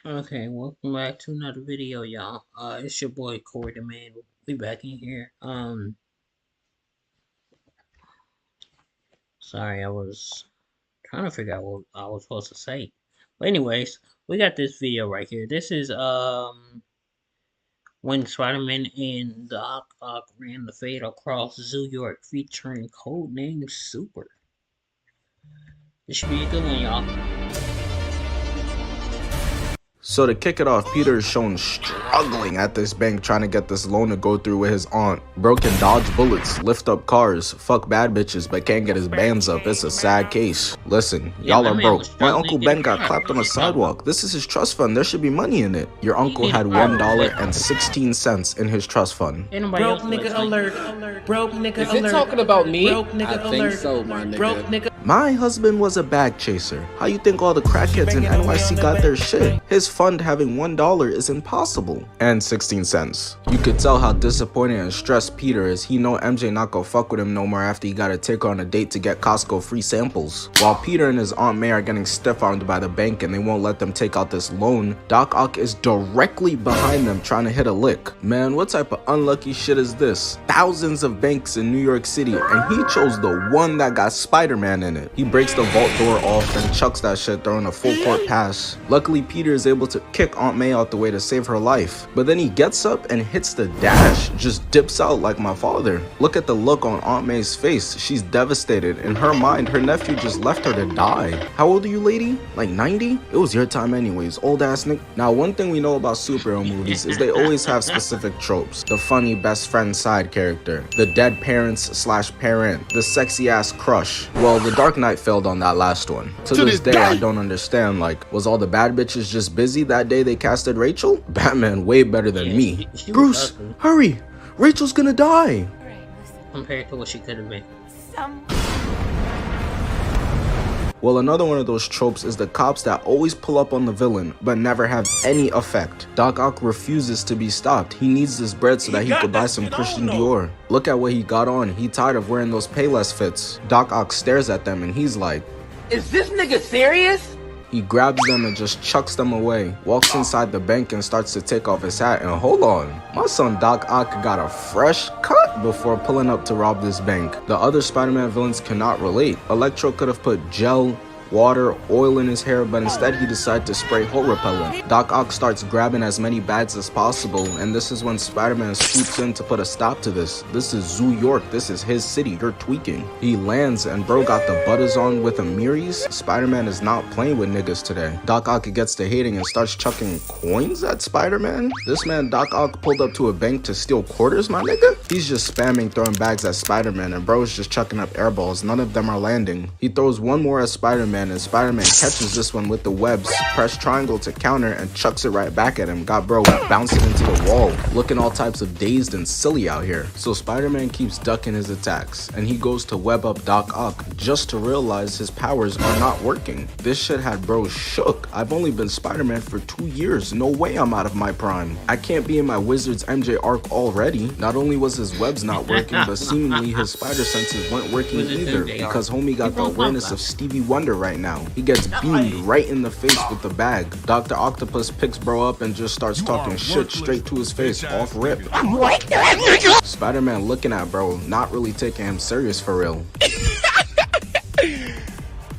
Okay, welcome back to another video, y'all. It's your boy Corey the Man. We back in here. Sorry, I was trying to figure out what I was supposed to say. But anyways, we got this video right here. This is when Spider-Man and Doc Ock ran the Fatal across New York, featuring codename Super. This should be a good one, y'all. So to kick it off, Peter is shown struggling at this bank trying to get this loan to go through with his aunt. Bro can dodge bullets, lift up cars, fuck bad bitches, but can't get his bands up. It's a sad case. Listen, y'all are broke. My Uncle Ben got clapped on a sidewalk. This is his trust fund. There should be money in it. Your uncle had $1.16 in his trust fund. Broke nigga alert. Broke nigga alert. Is it talking about me? Broke nigga I alert. think so, my nigga. Broke nigga. My husband was a bag chaser. How you think all the crackheads in NYC got their shit? His fund having $1 is impossible. And 16 cents. You could tell how disappointed and stressed Peter is. He know MJ not gonna fuck with him no more after he gotta take her on a date to get Costco free samples. While Peter and his Aunt May are getting stiff-armed by the bank and they won't let them take out this loan, Doc Ock is directly behind them trying to hit a lick. Man, what type of unlucky shit is this? Thousands of banks in New York City and he chose the one that got Spider-Man in it. He breaks the vault door off and chucks that shit, throwing a full court pass. Luckily, Peter is able to kick Aunt May out the way to save her life. But then he gets up and hits the dash, just dips out like my father. Look at the look on Aunt May's face. She's devastated. In her mind, her nephew just left her to die. How old are you, lady? Like 90? It was your time anyways, old ass Nick. Now, one thing we know about superhero movies is they always have specific tropes. The funny best friend side character, the dead parents / parent, the sexy ass crush. Well, the Dark Knight failed on that last one. To this day, I don't understand, like, was all the bad bitches just busy that day they casted Rachel? Batman way better than me. Bruce, hurry! Rachel's gonna die! Compared to what she could have been. Well, another one of those tropes is the cops that always pull up on the villain, but never have any effect. Doc Ock refuses to be stopped. He needs this bread so that he could buy some Christian Dior. Look at what he got on. He tired of wearing those Payless fits. Doc Ock stares at them and he's like, Is this nigga serious? he grabs them and just chucks them away, walks inside the bank and starts to take off his hat. And hold on, my son Doc Ock got a fresh cut before pulling up to rob this bank. The other Spider-Man villains cannot relate. Electro could have put gel, water, oil in his hair, but instead he decided to spray hole repellent. Doc Ock starts grabbing as many bags as possible, and this is when Spider-Man swoops in to put a stop to this. This is New York, this is his city, you're tweaking. He lands and bro got the butters on with a Miris. Spider-Man is not playing with niggas today. Doc Ock gets to hating and starts chucking coins at Spider-Man. This man Doc Ock pulled up to a bank to steal quarters, my nigga? He's just spamming throwing bags at Spider-Man and bro's just chucking up air balls. None of them are landing. He throws one more at Spider-Man and Spider-Man catches this one with the webs, press triangle to counter and chucks it right back at him. Got bro bouncing into the wall, looking all types of dazed and silly out here. So Spider-Man keeps ducking his attacks and he goes to web up Doc Ock just to realize his powers are not working. This shit had bro shook. I've only been Spider-Man for 2 years. No way I'm out of my prime. I can't be in my Wizards MJ arc already. Not only was his webs not working, but seemingly his spider senses weren't working either because homie got the awareness of Stevie Wonder right now. He gets beamed right in the face with the bag. Dr. Octopus picks bro up and just starts talking shit straight to his face off rip. Spider-Man looking at bro, not really taking him serious for real.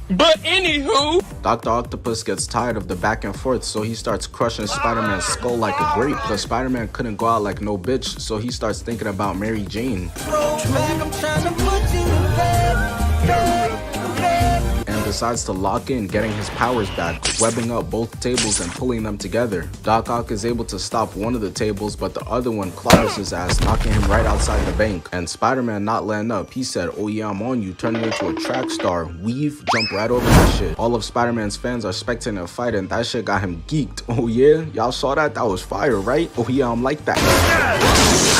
But anywho, Dr. Octopus gets tired of the back and forth, so he starts crushing Spider-Man's skull like a grape. But Spider-Man couldn't go out like no bitch, so he starts thinking about Mary Jane. Decides to lock in, getting his powers back, webbing up both tables and pulling them together. Doc Ock is able to stop one of the tables, but the other one clobbers his ass, knocking him right outside the bank. And Spider-Man not letting up. He said, oh yeah, I'm on you, turning into a track star. Weave, jump right over that shit. All of Spider-Man's fans are spectating a fight and that shit got him geeked. Oh yeah? Y'all saw that? That was fire, right? Oh yeah, I'm like that.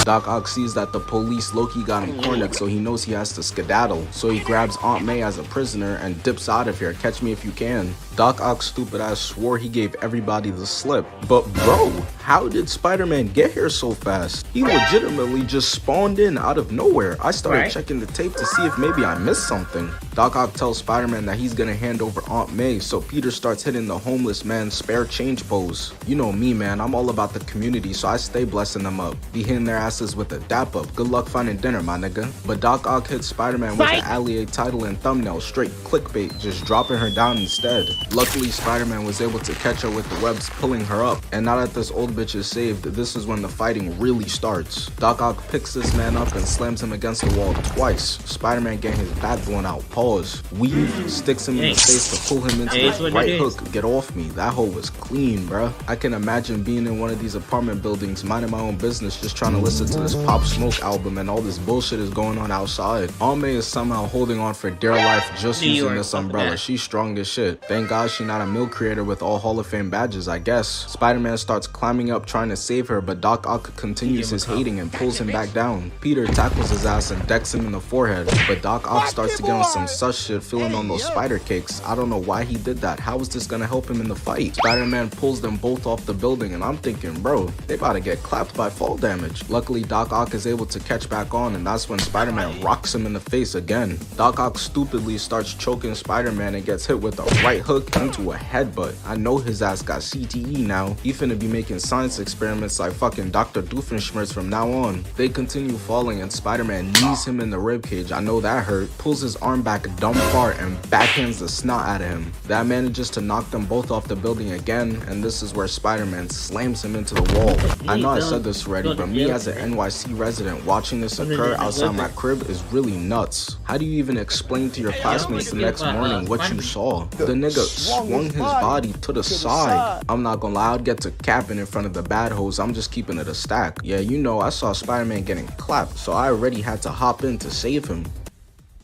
Doc Ock sees that the police low-key got him cornered, so he knows he has to skedaddle. So he grabs Aunt May as a prisoner and dips out of here. Catch me if you can. Doc Ock's stupid ass swore he gave everybody the slip. But bro, how did Spider-Man get here so fast? He legitimately just spawned in out of nowhere. I started checking the tape to see if maybe I missed something. Doc Ock tells Spider-Man that he's gonna hand over Aunt May, so Peter starts hitting the homeless man's spare change pose. You know me, man, I'm all about the community, so I stay blessing them up. Be hitting their asses with a dap up. Good luck finding dinner, my nigga. But Doc Ock hits Spider-Man with an allié title and thumbnail, straight clickbait, just dropping her down instead. Luckily, Spider-Man was able to catch her with the webs pulling her up, and now that this old bitch is saved, this is when the fighting really starts. Doc Ock picks this man up and slams him against the wall twice. Spider-Man getting his back blown out. Pause. Weave, sticks him in the face to pull him into the right hook. Get off me. That hole was clean, bruh. I can imagine being in one of these apartment buildings, minding my own business, just trying to listen to this Pop Smoke album, and all this bullshit is going on outside. Aunt May is somehow holding on for dear life just using this umbrella. She's strong as shit. Thank God she not a mill creator with all Hall of Fame badges, I guess. Spider-Man starts climbing up trying to save her, but Doc Ock continues his hating and pulls him back down. Peter tackles his ass and decks him in the forehead, but Doc Ock starts to get on some sus shit, feeling on those spider cakes. I don't know why he did that. How is this gonna help him in the fight? Spider-Man pulls them both off the building, and I'm thinking, bro, they about to get clapped by fall damage. Luckily, Doc Ock is able to catch back on, and that's when Spider-Man rocks him in the face again. Doc Ock stupidly starts choking Spider-Man and gets hit with a right hook into a headbutt. I know his ass got CTE now. He finna be making science experiments like fucking Dr. Doofenshmirtz from now on. They continue falling, and Spider-Man knees him in the ribcage. I know that hurt. Pulls his arm back dumb far and backhands the snot out of him. That manages to knock them both off the building again, and this is where Spider-Man slams him into the wall. I know I said this already, but me as an NYC resident watching this occur outside my crib is really nuts. How do you even explain to your classmates the next morning what you saw? The nigga swung his body to the side. I'm not gonna lie, I'd get to capping in front of the bad hoes. I'm just keeping it a stack. Yeah, you know, I saw Spider-Man getting clapped, so I already had to hop in to save him.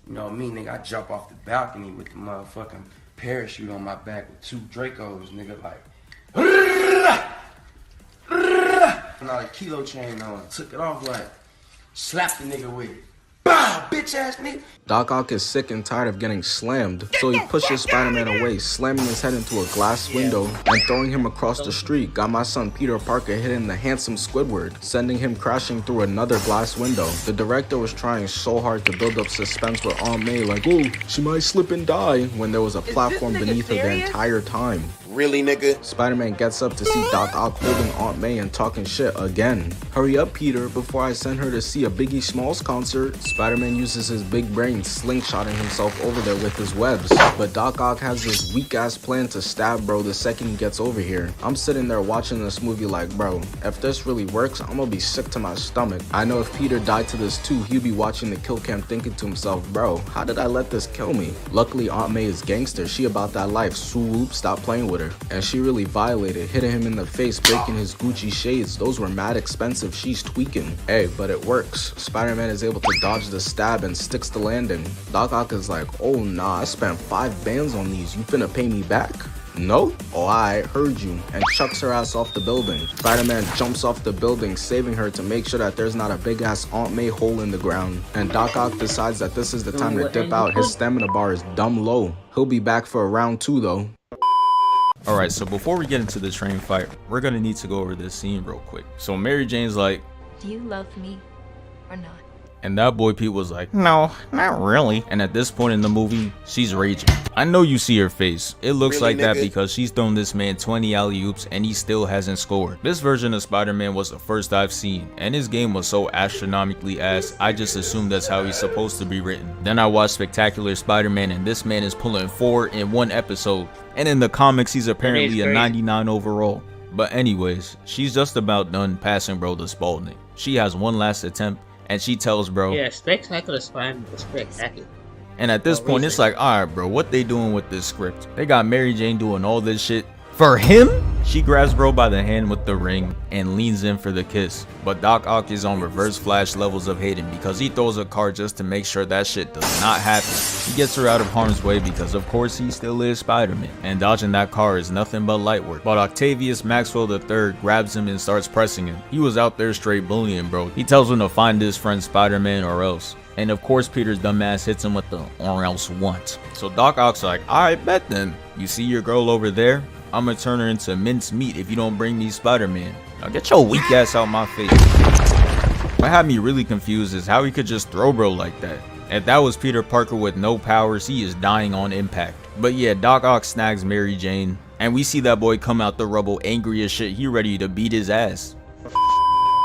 You know me, nigga, I jump off the balcony with the motherfucking parachute on my back with 2 Dracos, nigga, like and all the kilo chain on, took it off like, slapped the nigga with it. Bow, bitch ass nigga. Doc Ock is sick and tired of getting slammed, so he pushes Spider-Man away, slamming his head into a glass window and throwing him across the street. Got my son Peter Parker hitting the handsome Squidward, sending him crashing through another glass window. The director was trying so hard to build up suspense with Aunt May, like, oh, she might slip and die, when there was a platform beneath her the entire time. Really, nigga? Spider-Man gets up to see Doc Ock holding Aunt May and talking shit again. Hurry up, Peter, before I send her to see a Biggie Smalls concert. Spider-Man uses his big brain slingshotting himself over there with his webs. But Doc Ock has this weak-ass plan to stab bro the second he gets over here. I'm sitting there watching this movie like, bro, if this really works, I'm gonna be sick to my stomach. I know if Peter died to this too, he'd be watching the kill cam thinking to himself, bro, how did I let this kill me? Luckily, Aunt May is gangster. She about that life. Swoop, stop playing with her. And she really violated, hitting him in the face, breaking his Gucci shades. Those were mad expensive. She's tweaking. Hey, but it works. Spider-Man is able to dodge the stab and sticks the landing. Doc Ock is like, oh nah, I spent 5 bands on these. You finna pay me back? No? Oh, I heard you, and chucks her ass off the building. Spider-Man jumps off the building, saving her to make sure that there's not a big-ass Aunt May hole in the ground. And Doc Ock decides that this is the time to dip out. His stamina bar is dumb low. He'll be back for a round 2 though. Alright, so before we get into the train fight, we're gonna need to go over this scene real quick. So Mary Jane's like, do you love me or not? and that boy Pete was like, no, not really. And at this point in the movie, she's raging. I know you see her face. It looks Really, like that nigga? because she's thrown this man 20 alley-oops and he still hasn't scored. This version of Spider-Man was the first I've seen, and his game was so astronomically ass, I just assumed that's how he's supposed to be written. Then I watched Spectacular Spider-Man, and this man is pulling 4 in one episode, and in the comics he's apparently a 99 overall. But anyways, she's just about done passing bro the Spalding. She has one last attempt, and she tells bro, Yeah, Spectacular Spider-Man was spectacular. and at this point it's like, alright bro, what they doing with this script? They got Mary Jane doing all this shit for him? She grabs bro by the hand with the ring and leans in for the kiss, but Doc Ock is on reverse flash levels of hating because he throws a card just to make sure that shit does not happen. He gets her out of harm's way because of course he still is Spider-Man, and dodging that car is nothing but light work. But Octavius Maxwell III grabs him and starts pressing him. He was out there straight bullying bro. He tells him to find his friend Spider-Man or else. And of course Peter's dumbass hits him with the or else what. So Doc Ock's like, alright bet then. You see your girl over there? I'm gonna turn her into minced meat if you don't bring me Spider-Man. Now get your weak ass out my face. What had me really confused is how he could just throw bro like that. If that was Peter Parker with no powers, he is dying on impact. But yeah, Doc Ock snags Mary Jane, and we see that boy come out the rubble angry as shit. He ready to beat his ass.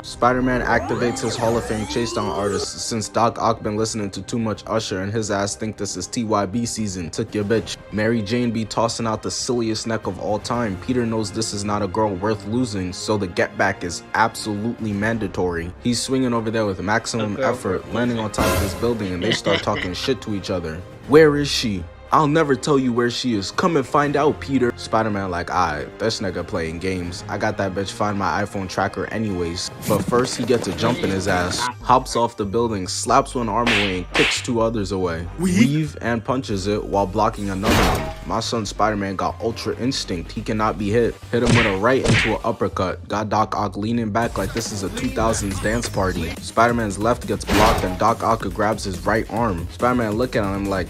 Spider-Man activates his Hall of Fame chase down artist since Doc Ock been listening to too much Usher and his ass think this is TYB season. Took your bitch. Mary Jane be tossing out the silliest neck of all time. Peter knows this is not a girl worth losing, so the get back is absolutely mandatory. He's swinging over there with maximum effort, landing on top of this building, and they start talking shit to each other. Where is she? I'll never tell you where she is. Come and find out, Peter. Spider-Man like, alright, this nigga playing games. I got that bitch find my iPhone tracker anyways. But first he gets a jump in his ass, hops off the building, slaps one arm away and kicks two others away. Weave and punches it while blocking another one. My son Spider-Man got ultra instinct. He cannot be hit. Hit him with a right into an uppercut. Got Doc Ock leaning back like this is a 2000s dance party. Spider-Man's left gets blocked and Doc Ock grabs his right arm. Spider-Man looking at him like,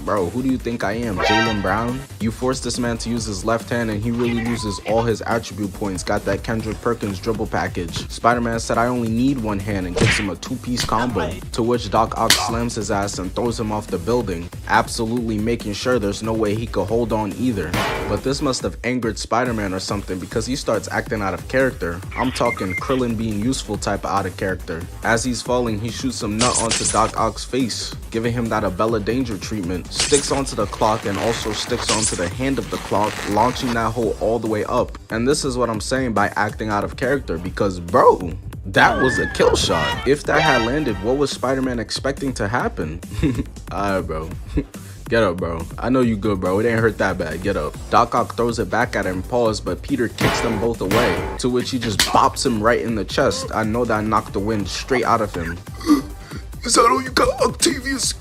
bro, who do you think I am, Jaylen Brown? You force this man to use his left hand and he really loses all his attribute points. Got that Kendrick Perkins dribble package. Spider-Man said I only need one hand and gives him a two-piece combo. To which Doc Ock slams his ass and throws him off the building, absolutely making sure there's no way he could hold on either. But this must have angered Spider-Man or something because he starts acting out of character. I'm talking Krillin being useful type of out of character. As he's falling, he shoots some nut onto Doc Ock's face, giving him that Abella Danger treatment. Sticks onto the clock and also sticks onto the hand of the clock, launching that hole all the way up. And this is what I'm saying by acting out of character, because bro, that was a kill shot. If that had landed, what was Spider-Man expecting to happen? Alright bro. Get up, bro. I know you good, bro. It ain't hurt that bad. Get up. Doc Ock throws it back at him, pause, but Peter kicks them both away, to which he just bops him right in the chest. I know that knocked the wind straight out of him. Is that all you got, Octavius?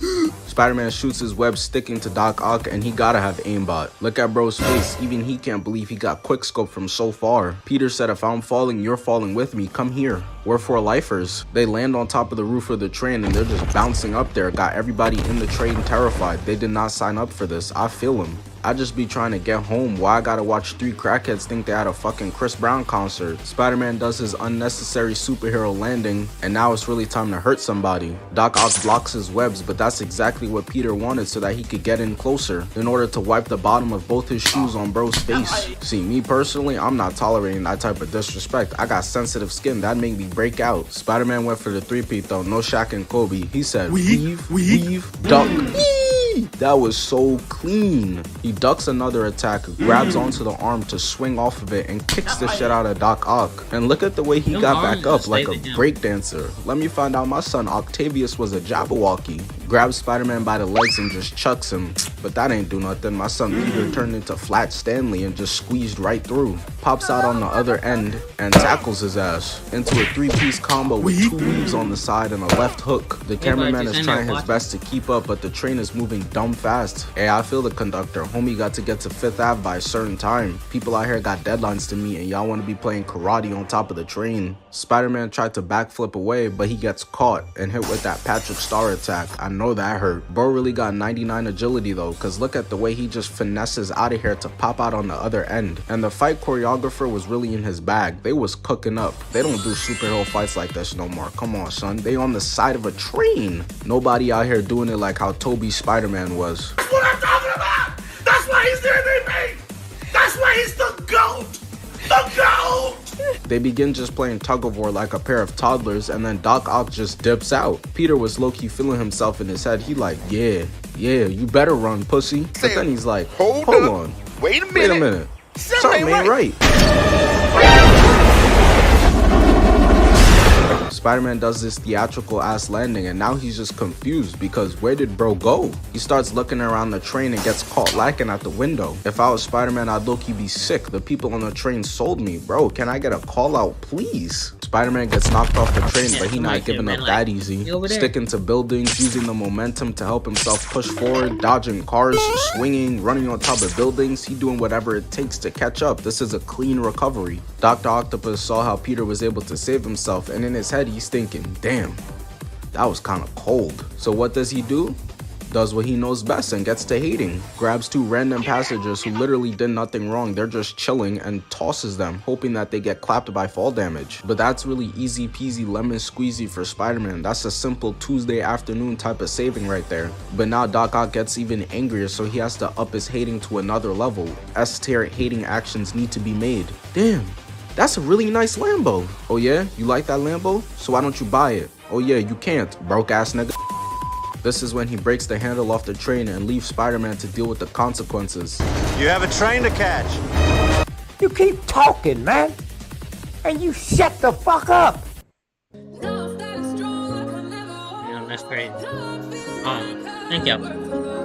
Spider-Man shoots his web sticking to Doc Ock and he gotta have aimbot. Look at bro's face, even he can't believe he got quickscope from so far. Peter said if I'm falling, you're falling with me, come here. We're for lifers. They land on top of the roof of the train and they're just bouncing up there, got everybody in the train terrified. They did not sign up for this, I feel them. I just be trying to get home. Why I gotta watch three crackheads think they had a fucking Chris Brown concert? Spider-Man does his unnecessary superhero landing, and now it's really time to hurt somebody. Doc Ock blocks his webs, but that's exactly what Peter wanted so that he could get in closer in order to wipe the bottom of both his shoes on bro's face. See, me personally, I'm not tolerating that type of disrespect. I got sensitive skin, that made me break out. Spider-Man went for the three-peat though, no Shaq and Kobe. He said, weave, duck. That was so clean. He ducks another attack, grabs onto the arm to swing off of it, and kicks the shit out of Doc Ock. And look at the way he got back up like a breakdancer. Let me find out my son Octavius was a Jabberwocky. Grabs Spider-Man by the legs and just chucks him. But that ain't do nothing. My son Peter turned into Flat Stanley and just squeezed right through. Pops out on the other end and tackles his ass into a three-piece combo with two weaves on the side and a left hook. The cameraman is trying his best to keep up, but the train is moving dumb fast. Hey, I feel the conductor. Homie got to get to 5th Ave by a certain time. People out here got deadlines to meet and y'all want to be playing karate on top of the train. Spider-Man tried to backflip away, but he gets caught and hit with that Patrick Star attack. I know that hurt. Bro really got 99 agility though, cause look at the way he just finesses out of here to pop out on the other end. And the fight choreographer was really in his bag. They was cooking up. They don't do superhero fights like this no more. Come on, son. They on the side of a train. Nobody out here doing it like how Toby Spider-Man was. That's what I'm talking about! That's why he's the MVP! That's why he's the GOAT! The GOAT! They begin just playing tug of war like a pair of toddlers, and then Doc Ock just dips out. Peter was low-key feeling himself in his head. He like, yeah, you better run, pussy. But then he's like, hold on. Wait a minute. Something ain't right. Spider-Man does this theatrical ass landing and now he's just confused because where did bro go? He starts looking around the train and gets caught lacking at the window. If I was Spider-Man, I'd low-key be sick. The people on the train sold me. Bro, can I get a call out, please? Spider-Man gets knocked off the train, but he not giving up that easy. Sticking to buildings, using the momentum to help himself push forward, dodging cars, swinging, running on top of buildings. He doing whatever it takes to catch up. This is a clean recovery. Dr. Octopus saw how Peter was able to save himself, and in his head he's thinking, damn, that was kind of cold. So what does he do? Does what he knows best and gets to hating. Grabs two random passengers who literally did nothing wrong. They're just chilling and tosses them, hoping that they get clapped by fall damage. But that's really easy peasy lemon squeezy for Spider-Man. That's a simple Tuesday afternoon type of saving right there. But now Doc Ock gets even angrier, so he has to up his hating to another level. S-tier hating actions need to be made. Damn, that's a really nice Lambo. Oh yeah, you like that Lambo? So why don't you buy it? Oh yeah, you can't, broke ass nigga. This is when he breaks the handle off the train and leaves Spider-Man to deal with the consequences. You have a train to catch. You keep talking, man, and you shut the fuck up. Damn, that's crazy. Thank y'all.